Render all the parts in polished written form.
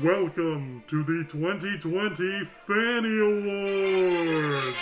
Welcome to the 2020 FANNIE Awards!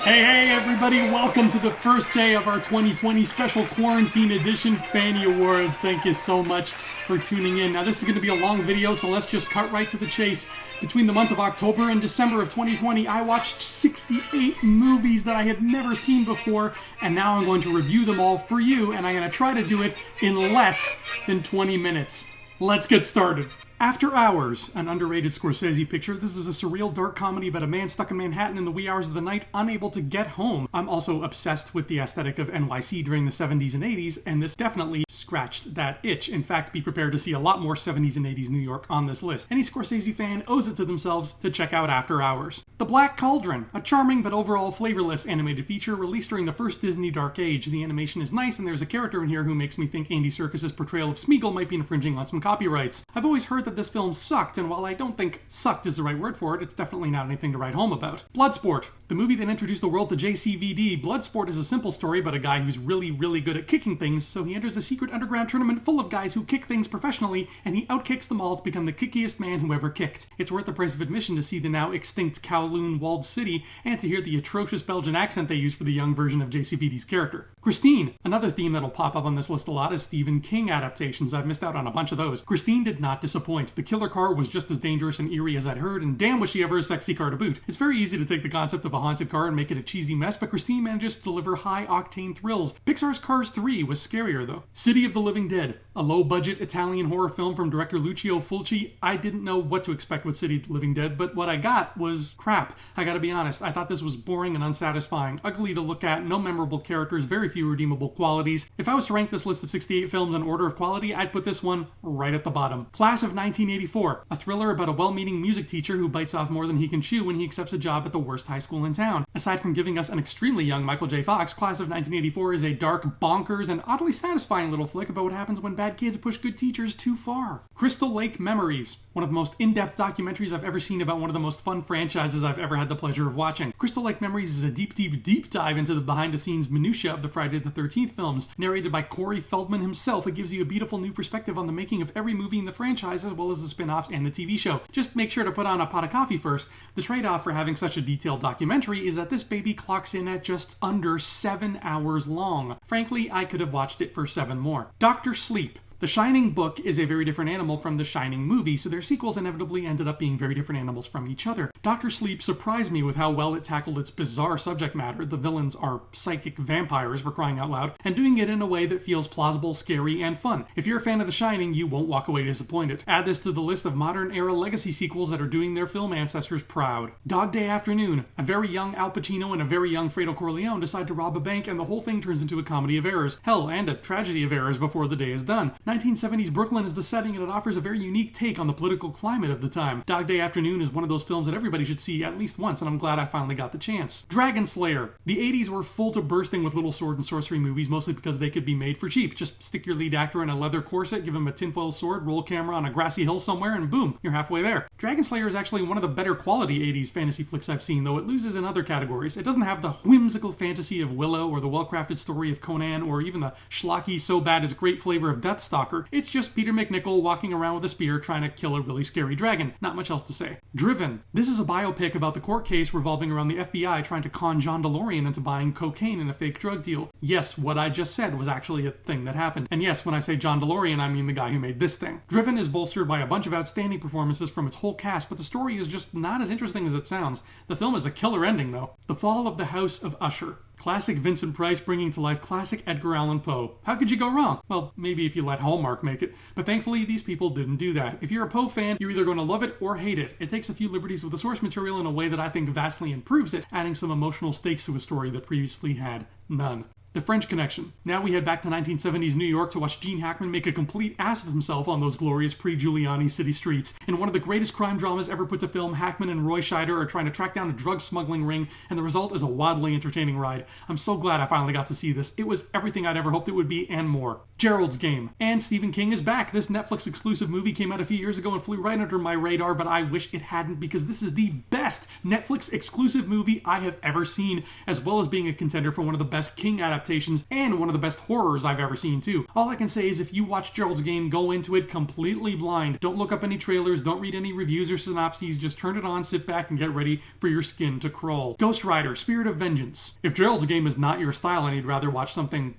Hey everybody, welcome to the first day of our 2020 special quarantine edition FANNIE Awards. Thank you so much for tuning in. Now this is going to be a long video, so let's just cut right to the chase. Between the months of October and December of 2020, I watched 68 movies that I had never seen before, and now I'm going to review them all for you, and I'm going to try to do it in less than 20 minutes. Let's get started. After Hours, an underrated Scorsese picture, this is a surreal dark comedy about a man stuck in Manhattan in the wee hours of the night, unable to get home. I'm also obsessed with the aesthetic of NYC during the 70s and 80s, and this definitely scratched that itch. In fact, be prepared to see a lot more 70s and 80s New York on this list. Any Scorsese fan owes it to themselves to check out After Hours. The Black Cauldron, a charming but overall flavorless animated feature released during the first Disney Dark Age. The animation is nice, and there's a character in here who makes me think Andy Serkis's portrayal of Smeagol might be infringing on some copyrights. I've always heard that this film sucked, and while I don't think sucked is the right word for it, it's definitely not anything to write home about. Bloodsport, the movie that introduced the world to JCVD. Bloodsport is a simple story about a guy who's really good at kicking things, so he enters a secret underground tournament full of guys who kick things professionally, and he outkicks them all to become the kickiest man who ever kicked. It's worth the price of admission to see the now extinct Kowloon walled city, and to hear the atrocious Belgian accent they use for the young version of JCVD's character. Christine, another theme that'll pop up on this list a lot is Stephen King adaptations. I've missed out on a bunch of those. Christine did not disappoint. The killer car was just as dangerous and eerie as I'd heard, and damn was she ever a sexy car to boot. It's very easy to take the concept of a haunted car and make it a cheesy mess, but Christine manages to deliver high-octane thrills. Pixar's Cars 3 was scarier, though. City of the Living Dead, a low-budget Italian horror film from director Lucio Fulci. I didn't know what to expect with City of the Living Dead, but what I got was crap. I gotta be honest, I thought this was boring and unsatisfying, ugly to look at, no memorable characters, very few redeemable qualities. If I was to rank this list of 68 films in order of quality, I'd put this one right at the bottom. Class of 1984, a thriller about a well-meaning music teacher who bites off more than he can chew when he accepts a job at the worst high school in town. Aside from giving us an extremely young Michael J. Fox, Class of 1984 is a dark, bonkers, and oddly satisfying little flick about what happens when bad kids push good teachers too far. Crystal Lake Memories, one of the most in-depth documentaries I've ever seen about one of the most fun franchises I've ever had the pleasure of watching. Crystal Lake Memories is a deep dive into the behind-the-scenes minutiae of the Friday the 13th films. Narrated by Corey Feldman himself, it gives you a beautiful new perspective on the making of every movie in the franchise as well as the spin-offs and the TV show. Just make sure to put on a pot of coffee first. The trade-off for having such a detailed documentary is that this baby clocks in at just under 7 hours long. Frankly, I could have watched it for 7 more. Dr. Sleep. The Shining book is a very different animal from The Shining movie, so their sequels inevitably ended up being very different animals from each other. Dr. Sleep surprised me with how well it tackled its bizarre subject matter. The villains are psychic vampires, for crying out loud, and doing it in a way that feels plausible, scary, and fun. If you're a fan of The Shining, you won't walk away disappointed. Add this to the list of modern-era legacy sequels that are doing their film ancestors proud. Dog Day Afternoon. A very young Al Pacino and a very young Fredo Corleone decide to rob a bank, and the whole thing turns into a comedy of errors. Hell, and a tragedy of errors before the day is done. 1970s Brooklyn is the setting, and it offers a very unique take on the political climate of the time. Dog Day Afternoon is one of those films that everybody should see at least once, and I'm glad I finally got the chance. Dragon Slayer. The 80s were full to bursting with little sword and sorcery movies, mostly because they could be made for cheap. Just stick your lead actor in a leather corset, give him a tinfoil sword, roll camera on a grassy hill somewhere, and boom, you're halfway there. Dragon Slayer is actually one of the better quality 80s fantasy flicks I've seen, though it loses in other categories. It doesn't have the whimsical fantasy of Willow, or the well-crafted story of Conan, or even the schlocky so bad it's great flavor of Deathstalker. It's just Peter McNichol walking around with a spear trying to kill a really scary dragon. Not much else to say. Driven. This is a biopic about the court case revolving around the FBI trying to con John DeLorean into buying cocaine in a fake drug deal. Yes, what I just said was actually a thing that happened. And yes, when I say John DeLorean, I mean the guy who made this thing. Driven is bolstered by a bunch of outstanding performances from its whole cast, but the story is just not as interesting as it sounds. The film is a killer ending, though. The Fall of the House of Usher. Classic Vincent Price bringing to life classic Edgar Allan Poe. How could you go wrong? Well, maybe if you let Hallmark make it, but thankfully these people didn't do that. If you're a Poe fan, you're either going to love it or hate it. It takes a few liberties with the source material in a way that I think vastly improves it, adding some emotional stakes to a story that previously had none. The French Connection. Now we head back to 1970s New York to watch Gene Hackman make a complete ass of himself on those glorious pre-Giuliani city streets. In one of the greatest crime dramas ever put to film, Hackman and Roy Scheider are trying to track down a drug smuggling ring, and the result is a wildly entertaining ride. I'm so glad I finally got to see this. It was everything I'd ever hoped it would be, and more. Gerald's Game. And Stephen King is back. This Netflix exclusive movie came out a few years ago and flew right under my radar, but I wish it hadn't, because this is the best Netflix exclusive movie I have ever seen, as well as being a contender for one of the best King adaptations adaptations, and one of the best horrors I've ever seen too. All I can say is if you watch Gerald's Game, go into it completely blind. Don't look up any trailers, don't read any reviews or synopses, just turn it on, sit back, and get ready for your skin to crawl. Ghost Rider, Spirit of Vengeance. If Gerald's Game is not your style and you'd rather watch something,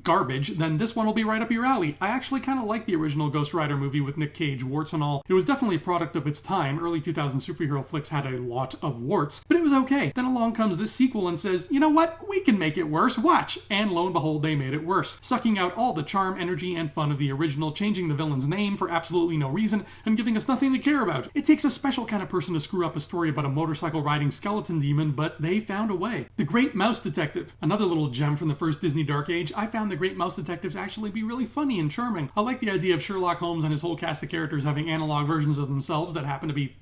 garbage, then this one will be right up your alley. I actually kind of like the original Ghost Rider movie with Nick Cage, warts and all. It was definitely a product of its time. Early 2000 superhero flicks had a lot of warts, but it was okay. Then along comes this sequel and says, you know what? We can make it worse. Watch! And lo and behold, they made it worse, sucking out all the charm, energy, and fun of the original, changing the villain's name for absolutely no reason, and giving us nothing to care about. It takes a special kind of person to screw up a story about a motorcycle-riding skeleton demon, but they found a way. The Great Mouse Detective, another little gem from the first Disney Dark Age. I found The Great Mouse Detective to actually be really funny and charming. I like the idea of Sherlock Holmes and his whole cast of characters having analog versions of themselves that happen to be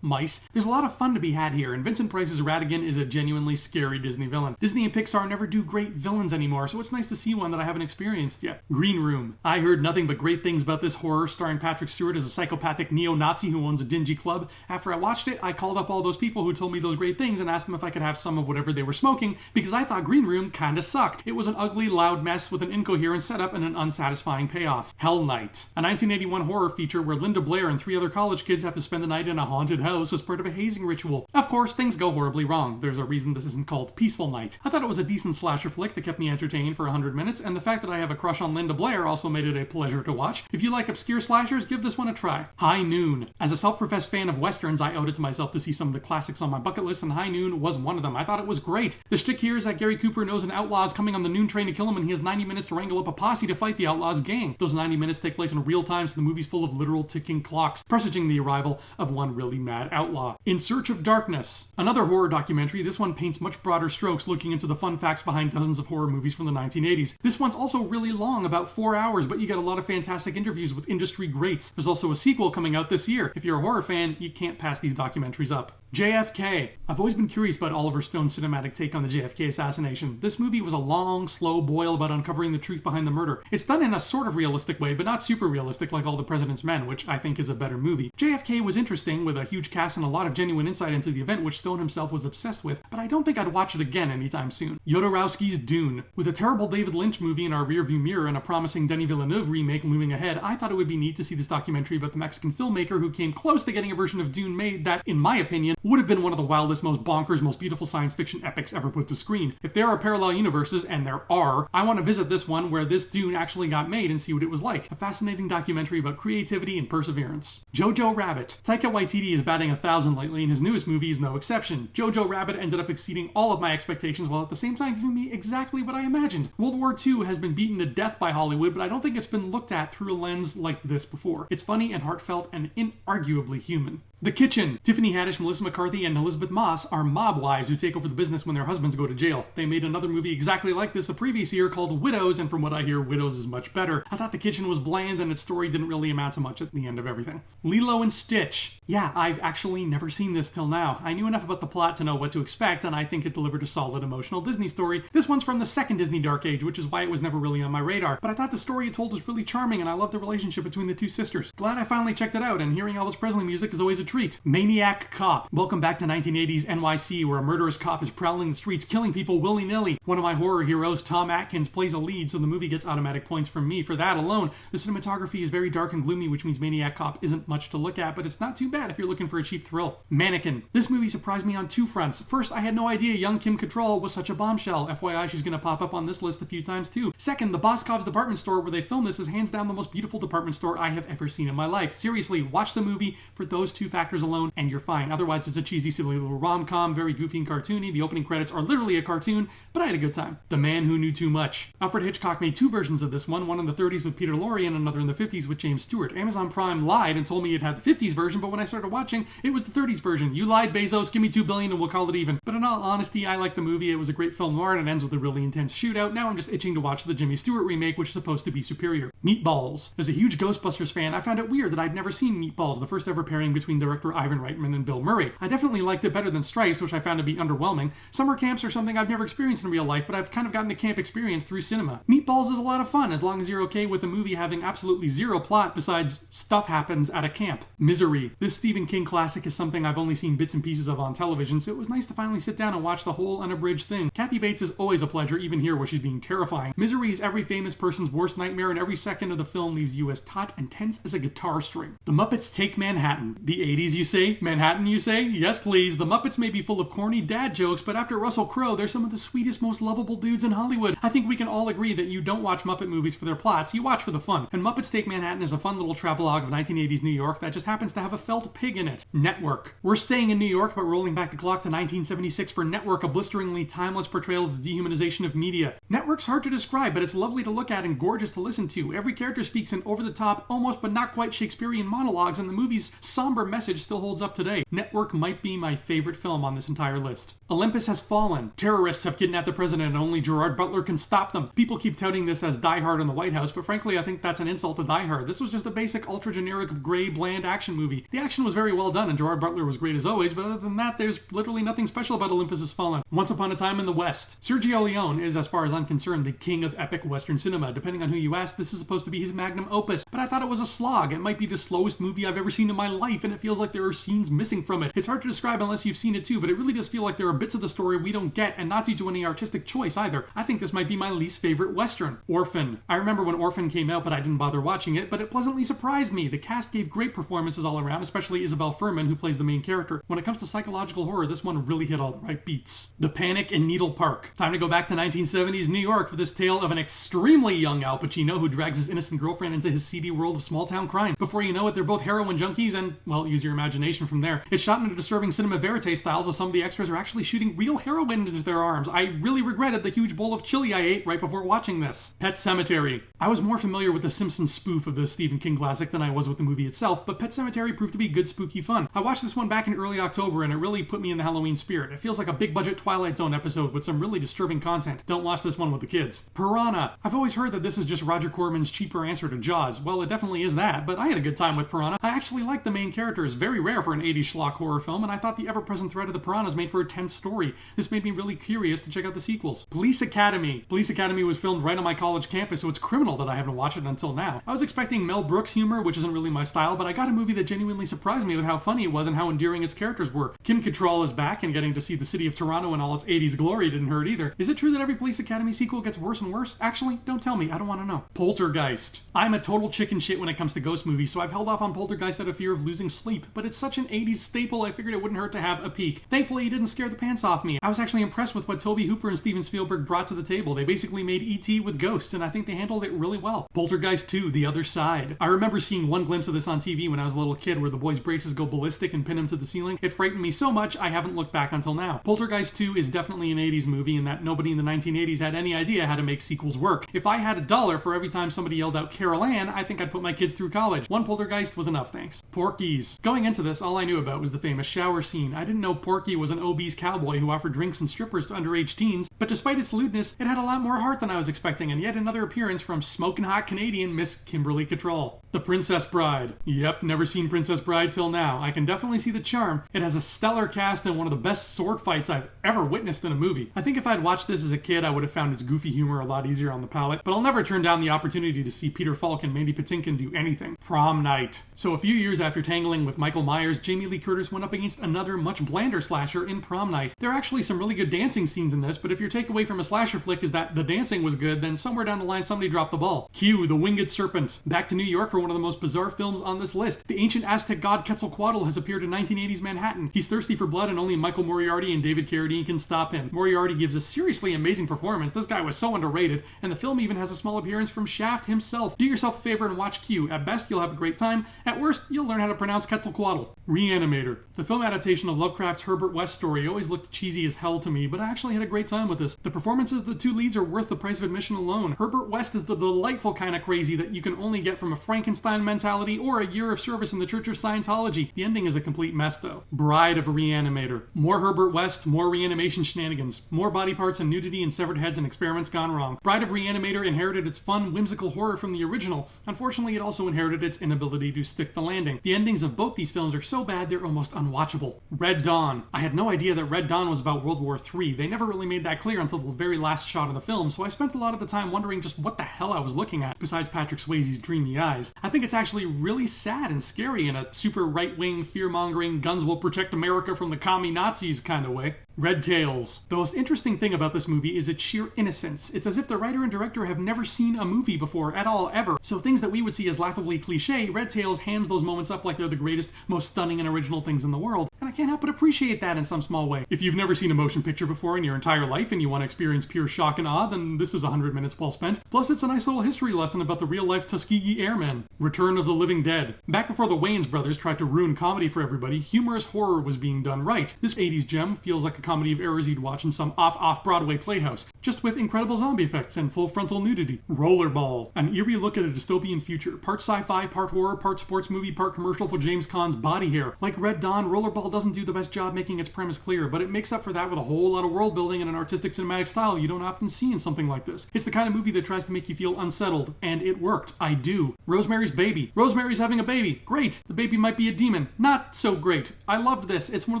mice. There's a lot of fun to be had here, and Vincent Price's Ratigan is a genuinely scary Disney villain. Disney and Pixar never do great villains anymore, so it's nice to see one that I haven't experienced yet. Green Room. I heard nothing but great things about this horror, starring Patrick Stewart as a psychopathic neo-Nazi who owns a dingy club. After I watched it, I called up all those people who told me those great things and asked them if I could have some of whatever they were smoking, because I thought Green Room kinda sucked. It was an ugly, loud mess with an incoherent setup and an unsatisfying payoff. Hell Night. A 1981 horror feature where Linda Blair and 3 other college kids have to spend the night in a haunted house as part of a hazing ritual. Of course, things go horribly wrong. There's a reason this isn't called Peaceful Night. I thought it was a decent slasher flick that kept me entertained for 100 minutes, and the fact that I have a crush on Linda Blair also made it a pleasure to watch. If you like obscure slashers, give this one a try. High Noon. As a self-professed fan of westerns, I owed it to myself to see some of the classics on my bucket list, and High Noon was one of them. I thought it was great. The shtick here is that Gary Cooper knows an outlaw is coming on the noon train to kill him, and he has 90 minutes to wrangle up a posse to fight the outlaw's gang. Those 90 minutes take place in real time, so the movie's full of literal ticking clocks, presaging the arrival of one really mad outlaw. In Search of Darkness. Another horror documentary. This one paints much broader strokes, looking into the fun facts behind dozens of horror movies from the 1980s. This one's also really long, about 4 hours, but you get a lot of fantastic interviews with industry greats. There's also a sequel coming out this year. If you're a horror fan, you can't pass these documentaries up. JFK. I've always been curious about Oliver Stone's cinematic take on the JFK assassination. This movie was a long, slow boil about uncovering the truth behind the murder. It's done in a sort of realistic way, but not super realistic like All the President's Men, which I think is a better movie. JFK was interesting, with a huge cast and a lot of genuine insight into the event, which Stone himself was obsessed with, but I don't think I'd watch it again anytime soon. Jodorowsky's Dune. With a terrible David Lynch movie in our rearview mirror and a promising Denis Villeneuve remake looming ahead, I thought it would be neat to see this documentary about the Mexican filmmaker who came close to getting a version of Dune made that, in my opinion, would have been one of the wildest, most bonkers, most beautiful science fiction epics ever put to screen. If there are parallel universes, and there are, I want to visit this one where this Dune actually got made and see what it was like. A fascinating documentary about creativity and perseverance. Jojo Rabbit. Taika Waititi is batting 1,000 lately, and his newest movie is no exception. Jojo Rabbit ended up exceeding all of my expectations while at the same time giving me exactly what I imagined. World War II has been beaten to death by Hollywood, but I don't think it's been looked at through a lens like this before. It's funny and heartfelt and inarguably human. The Kitchen. Tiffany Haddish, Melissa McCarthy, and Elizabeth Moss are mob wives who take over the business when their husbands go to jail. They made another movie exactly like this the previous year called Widows, and from what I hear, Widows is much better. I thought The Kitchen was bland and its story didn't really amount to much at the end of everything. Lilo and Stitch. Yeah, I've actually never seen this till now. I knew enough about the plot to know what to expect, and I think it delivered a solid emotional Disney story. This one's from the second Disney Dark Age, which is why it was never really on my radar. But I thought the story it told was really charming, and I loved the relationship between the two sisters. Glad I finally checked it out, and hearing Elvis Presley music is always a treat. Maniac Cop. Welcome back to 1980s NYC, where a murderous cop is prowling the streets, killing people willy-nilly. One of my horror heroes, Tom Atkins, plays a lead, so the movie gets automatic points from me for that alone. The cinematography is very dark and gloomy, which means Maniac Cop isn't much to look at, but it's not too bad if you're looking for a cheap thrill. Mannequin. This movie surprised me on 2 fronts. First, I had no idea young Kim Cattrall was such a bombshell. FYI, she's gonna pop up on this list a few times too. Second, the Boscov's department store where they filmed this is hands down the most beautiful department store I have ever seen in my life. Seriously, watch the movie for those 2 factors alone, and you're fine. Otherwise, it's a cheesy, silly little rom-com, very goofy and cartoony. The opening credits are literally a cartoon, but I had a good time. The Man Who Knew Too Much. Alfred Hitchcock made 2 versions of this one in the 30s with Peter Lorre and another in the 50s with James Stewart. Amazon Prime lied and told me it had the 50s version, but when I started watching, it was the 30s version. You lied, Bezos. Give me $2 billion and we'll call it even. But in all honesty, I like the movie. It was a great film noir and it ends with a really intense shootout. Now I'm just itching to watch the Jimmy Stewart remake, which is supposed to be superior. Meatballs. As a huge Ghostbusters fan, I found it weird that I'd never seen Meatballs, the first ever pairing between director Ivan Reitman and Bill Murray. I definitely liked it better than Stripes, which I found to be underwhelming. Summer camps are something I've never experienced in real life, but I've kind of gotten the camp experience through cinema. Meatballs is a lot of fun, as long as you're okay with a movie having absolutely zero plot besides stuff happens at a camp. Misery. This Stephen King classic is something I've only seen bits and pieces of on television, so it was nice to finally sit down and watch the whole unabridged thing. Kathy Bates is always a pleasure, even here where she's being terrifying. Misery is every famous person's worst nightmare, and every second of the film leaves you as taut and tense as a guitar string. The Muppets Take Manhattan. The 80s, you say? Manhattan, you say? Yes, please. The Muppets may be full of corny dad jokes, but after Russell Crowe, they're some of the sweetest, most lovable dudes in Hollywood. I think we can all agree that you don't watch Muppet movies for their plots, you watch for the fun. And Muppets Take Manhattan is a fun little travelogue of 1980s New York that just happens to have a felt pig in it. Network. We're staying in New York, but rolling back the clock to 1976 for Network, a blisteringly timeless portrayal of the dehumanization of media. Network's hard to describe, but it's lovely to look at and gorgeous to listen to. Every character speaks in over-the-top, almost but not quite Shakespearean monologues, and the movie's somber message still holds up today. Network might be my favorite film on this entire list. Olympus Has Fallen. Terrorists have kidnapped the president and only Gerard Butler can stop them. People keep touting this as Die Hard in the White House, but frankly I think that's an insult to Die Hard. This was just a basic, ultra-generic, grey, bland action movie. The action was very well done and Gerard Butler was great as always, but other than that, there's literally nothing special about Olympus Has Fallen. Once Upon a Time in the West. Sergio Leone is, as far as I'm concerned, the king of epic Western cinema. Depending on who you ask, this is supposed to be his magnum opus, but I thought it was a slog. It might be the slowest movie I've ever seen in my life, and it feels like there are scenes missing from it. It's hard to describe unless you've seen it too, but it really does feel like there are bits of the story we don't get, and not due to any artistic choice either. I think this might be my least favorite Western. Orphan. I remember when Orphan came out, but I didn't bother watching it, but it pleasantly surprised me. The cast gave great performances all around, especially Isabel Fuhrman, who plays the main character. When it comes to psychological horror, this one really hit all the right beats. The Panic in Needle Park. Time to go back to 1970s New York for this tale of an extremely young Al Pacino who drags his innocent girlfriend into his seedy world of small-town crime. Before you know it, they're both heroin junkies and, well, use your imagination from there. It's shot in a disturbing cinema verite style, so some of the extras are actually shooting real heroin into their arms. I really regretted the huge bowl of chili I ate right before watching this. Pet Sematary. I was more familiar with the Simpsons spoof of the Stephen King classic than I was with the movie itself, but Pet Sematary proved to be good spooky fun. I watched this one back in early October and it really put me in the Halloween spirit. It feels like a big budget Twilight Zone episode with some really disturbing content. Don't watch this one with the kids. Piranha. I've always heard that this is just Roger Corman's cheaper answer to Jaws. Well, it definitely is that, but I had a good time with Piranha. I actually liked the main characters, very rare for an 80s schlock horror film, and I thought the ever-present threat of the piranhas made for a tense story. This made me really curious to check out the sequels. Police Academy. Police Academy was filmed right on my college campus, so it's criminal that I haven't watched it until now. I was expecting Mel Brooks humor, which isn't really my style, but I got a movie that genuinely surprised me with how funny it was and how endearing its characters were. Kim Cattrall is back, and getting to see the city of Toronto in all its 80s glory didn't hurt either. Is it true that every Police Academy sequel gets worse and worse? Actually, don't tell me. I don't want to know. Poltergeist. I'm a total chicken shit when it comes to ghost movies, so I've held off on Poltergeist out of fear of losing sleep, but it's such an 80s staple I figured it wouldn't hurt to have a peek. Thankfully, it didn't scare the pants off me. I was actually impressed with what Tobe Hooper and Steven Spielberg brought to the table. They basically made E.T. with ghosts, and I think they handled it really well. Poltergeist 2, The Other Side. I remember seeing one glimpse of this on TV when I was a little kid where the boy's braces go ballistic and pin him to the ceiling. It frightened me so much, I haven't looked back until now. Poltergeist 2 is definitely an 80s movie in that nobody in the 1980s had any idea how to make sequels work. If I had $1 for every time somebody yelled out Carol Ann, I think I'd put my kids through college. One Poltergeist was enough, thanks. Porky's. Going into this, all I knew about was the famous shower scene. I didn't know Porky was an obese cowboy who offered drinks and strippers to underage teens, but despite its lewdness, it had a lot more heart than I was expecting, and yet another appearance from smoking hot Canadian Miss Kimberly Cattrall. The Princess Bride. Yep, never seen Princess Bride till now. I can definitely see the charm. It has a stellar cast and one of the best sword fights I've ever witnessed in a movie. I think if I'd watched this as a kid, I would have found its goofy humor a lot easier on the palate, but I'll never turn down the opportunity to see Peter Falk and Mandy Patinkin do anything. Prom Night. So a few years after tangling with Michael Myers, Jamie Lee Curtis went up against another much blander slasher in Prom Night. There are actually some really good dancing scenes in this, but if your takeaway from a slasher flick is that the dancing was good, then somewhere down the line somebody dropped the ball. Q, The Winged Serpent. Back to New York for one of the most bizarre films on this list. The ancient Aztec god Quetzalcoatl has appeared in 1980s Manhattan. He's thirsty for blood and only Michael Moriarty and David Carradine can stop him. Moriarty gives a seriously amazing performance. This guy was so underrated, and the film even has a small appearance from Shaft himself. Do yourself a favor and watch Q. At best, you'll have a great time. At worst, you'll learn how to pronounce Quetzalcoatl. Reanimator. The film adaptation of Lovecraft's Herbert West story always looked cheesy as hell to me, but I actually had a great time with this. The performances of the two leads are worth the price of admission alone. Herbert West is the delightful kind of crazy that you can only get from a Frankenstein Frankenstein mentality, or a year of service in the Church of Scientology. The ending is a complete mess, though. Bride of a Reanimator. More Herbert West, more reanimation shenanigans. More body parts and nudity and severed heads and experiments gone wrong. Bride of Reanimator inherited its fun, whimsical horror from the original. Unfortunately, it also inherited its inability to stick the landing. The endings of both these films are so bad they're almost unwatchable. Red Dawn. I had no idea that Red Dawn was about World War III. They never really made that clear until the very last shot of the film, so I spent a lot of the time wondering just what the hell I was looking at, besides Patrick Swayze's dreamy eyes. I think it's actually really sad and scary in a super right-wing, fear-mongering, guns will protect America from the commie Nazis kind of way. Red Tails. The most interesting thing about this movie is its sheer innocence. It's as if the writer and director have never seen a movie before at all, ever. So things that we would see as laughably cliche, Red Tails hands those moments up like they're the greatest, most stunning and original things in the world. And I can't help but appreciate that in some small way. If you've never seen a motion picture before in your entire life and you want to experience pure shock and awe, then this is 100 minutes well spent. Plus, it's a nice little history lesson about the real-life Tuskegee Airmen. Return of the Living Dead. Back before the Wayans brothers tried to ruin comedy for everybody, humorous horror was being done right. This 80s gem feels like a comedy of errors you'd watch in some off-Broadway playhouse, just with incredible zombie effects and full frontal nudity. Rollerball. An eerie look at a dystopian future. Part sci-fi, part horror, part sports movie, part commercial for James Caan's body hair. Like Red Dawn, Rollerball doesn't do the best job making its premise clear, but it makes up for that with a whole lot of world building and an artistic cinematic style you don't often see in something like this. It's the kind of movie that tries to make you feel unsettled, and it worked. I do. Rosemary's Baby. Rosemary's having a baby. Great. The baby might be a demon. Not so great. I loved this. It's one of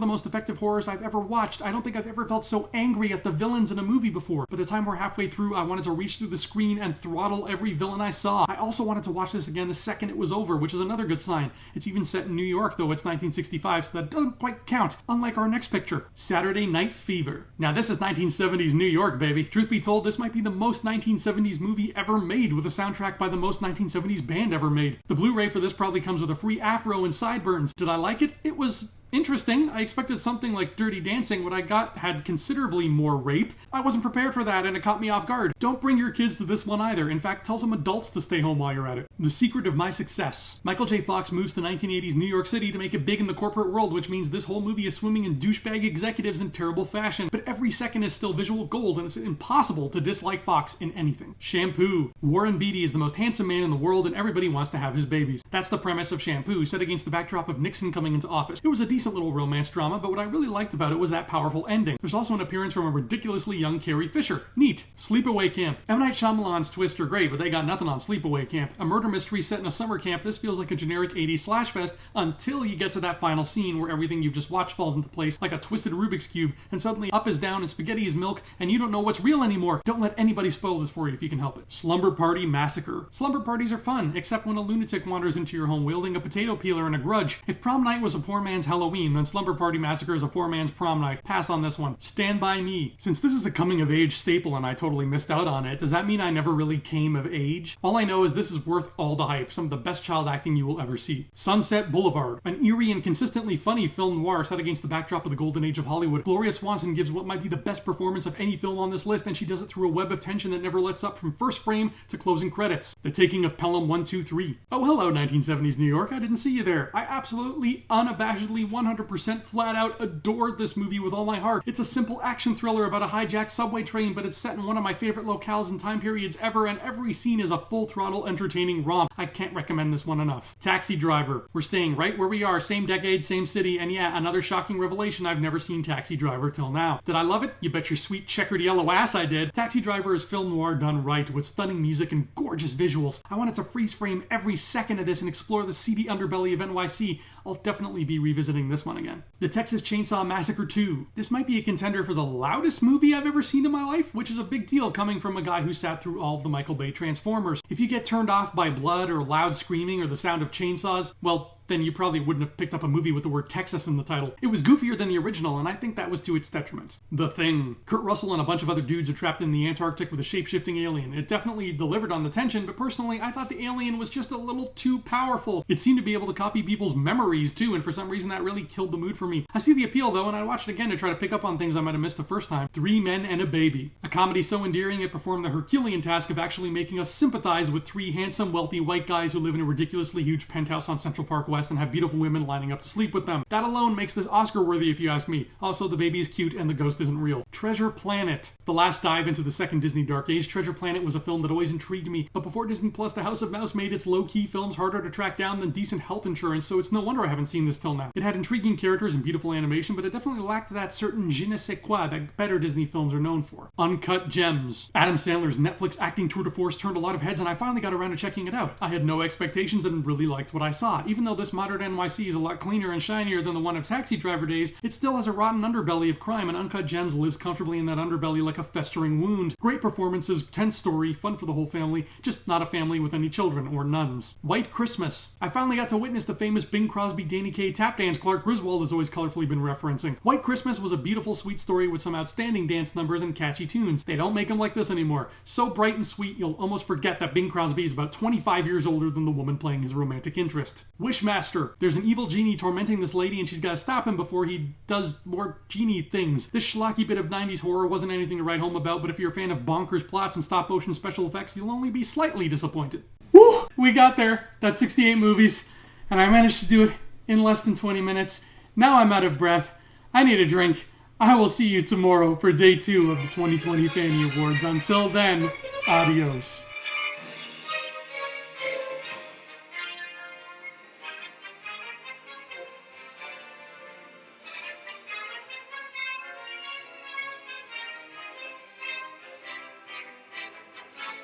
the most effective horrors I've ever watched. I don't think I've ever felt so angry at the villains in a movie before. By the time we're halfway through, I wanted to reach through the screen and throttle every villain I saw. I also wanted to watch this again the second it was over, which is another good sign. It's even set in New York, though it's 1965, so that doesn't quite count, unlike our next picture, Saturday Night Fever. Now this is 1970s New York, baby. Truth be told, this might be the most 1970s movie ever made, with a soundtrack by the most 1970s band ever made. The Blu-ray for this probably comes with a free afro and sideburns. Did I like it? It was interesting. I expected something like Dirty Dancing. What I got had considerably more rape. I wasn't prepared for that, and it caught me off guard. Don't bring your kids to this one either. In fact, tell some adults to stay home while you're at it. The Secret of My Success. Michael J. Fox moves to 1980s New York City to make it big in the corporate world, which means this whole movie is swimming in douchebag executives in terrible fashion. But every second is still visual gold, and it's impossible to dislike Fox in anything. Shampoo. Warren Beatty is the most handsome man in the world, and everybody wants to have his babies. That's the premise of Shampoo, set against the backdrop of Nixon coming into office. It was a decent little romance drama, but what I really liked about it was that powerful ending. There's also an appearance from a ridiculously young Carrie Fisher. Neat. Sleepaway Camp. M. Night Shyamalan's twists are great, but they got nothing on Sleepaway Camp. A murder mystery set in a summer camp, this feels like a generic 80s slash fest until you get to that final scene where everything you've just watched falls into place like a twisted Rubik's Cube, and suddenly up is down and spaghetti is milk, and you don't know what's real anymore. Don't let anybody spoil this for you if you can help it. Slumber Party Massacre. Slumber parties are fun, except when a lunatic wanders into your home wielding a potato peeler and a grudge. If prom night was a poor man's Halloween, then Slumber Party Massacre is a poor man's prom night. Pass on this one. Stand By Me. Since this is a coming-of-age staple and I totally missed out on it, does that mean I never really came of age? All I know is this is worth all the hype. Some of the best child acting you will ever see. Sunset Boulevard. An eerie and consistently funny film noir set against the backdrop of the golden age of Hollywood. Gloria Swanson gives what might be the best performance of any film on this list, and she does it through a web of tension that never lets up from first frame to closing credits. The Taking of Pelham 1, 2, 3. Oh, hello, 1970s New York. I didn't see you there. I absolutely, unabashedly, 100% flat out adored this movie with all my heart. It's a simple action thriller about a hijacked subway train, but it's set in one of my favorite locales and time periods ever, and every scene is a full-throttle entertaining romp. I can't recommend this one enough. Taxi Driver. We're staying right where we are, same decade, same city, and yeah, another shocking revelation. I've never seen Taxi Driver till now. Did I love it? You bet your sweet checkered yellow ass I did. Taxi Driver is film noir done right, with stunning music and gorgeous visuals. I wanted to freeze frame every second of this and explore the seedy underbelly of NYC. I'll definitely be revisiting this one again. The Texas Chainsaw Massacre 2. This might be a contender for the loudest movie I've ever seen in my life, which is a big deal coming from a guy who sat through all of the Michael Bay Transformers. If you get turned off by blood or loud screaming or the sound of chainsaws, well, then you probably wouldn't have picked up a movie with the word Texas in the title. It was goofier than the original, and I think that was to its detriment. The Thing. Kurt Russell and a bunch of other dudes are trapped in the Antarctic with a shape-shifting alien. It definitely delivered on the tension, but personally, I thought the alien was just a little too powerful. It seemed to be able to copy people's memories, too, and for some reason that really killed the mood for me. I see the appeal, though, and I'd watch it again to try to pick up on things I might have missed the first time. 3 Men and a Baby. A comedy so endearing it performed the Herculean task of actually making us sympathize with 3 handsome, wealthy white guys who live in a ridiculously huge penthouse on Central Park West. West and have beautiful women lining up to sleep with them. That alone makes this Oscar-worthy, if you ask me. Also, the baby is cute and the ghost isn't real. Treasure Planet. The last dive into the second Disney Dark Age, Treasure Planet was a film that always intrigued me, but before Disney Plus, The House of Mouse made its low-key films harder to track down than decent health insurance, so it's no wonder I haven't seen this till now. It had intriguing characters and beautiful animation, but it definitely lacked that certain je ne sais quoi that better Disney films are known for. Uncut Gems. Adam Sandler's Netflix acting tour de force turned a lot of heads, and I finally got around to checking it out. I had no expectations and really liked what I saw. Even though this modern NYC is a lot cleaner and shinier than the one of Taxi Driver days, it still has a rotten underbelly of crime, and Uncut Gems lives comfortably in that underbelly like a festering wound. Great performances, tense story, fun for the whole family, just not a family with any children or nuns. White Christmas. I finally got to witness the famous Bing Crosby, Danny Kaye tap dance Clark Griswold has always colorfully been referencing. White Christmas was a beautiful, sweet story with some outstanding dance numbers and catchy tunes. They don't make them like this anymore. So bright and sweet, you'll almost forget that Bing Crosby is about 25 years older than the woman playing his romantic interest. Wishmaster. There's an evil genie tormenting this lady and she's got to stop him before he does more genie things. This schlocky bit of 90s horror wasn't anything to write home about, but if you're a fan of bonkers plots and stop-motion special effects, you'll only be slightly disappointed. Woo! We got there. That's 68 movies, and I managed to do it in less than 20 minutes. Now I'm out of breath. I need a drink. I will see you tomorrow for day 2 of the 2020 Fannie Awards. Until then, adios.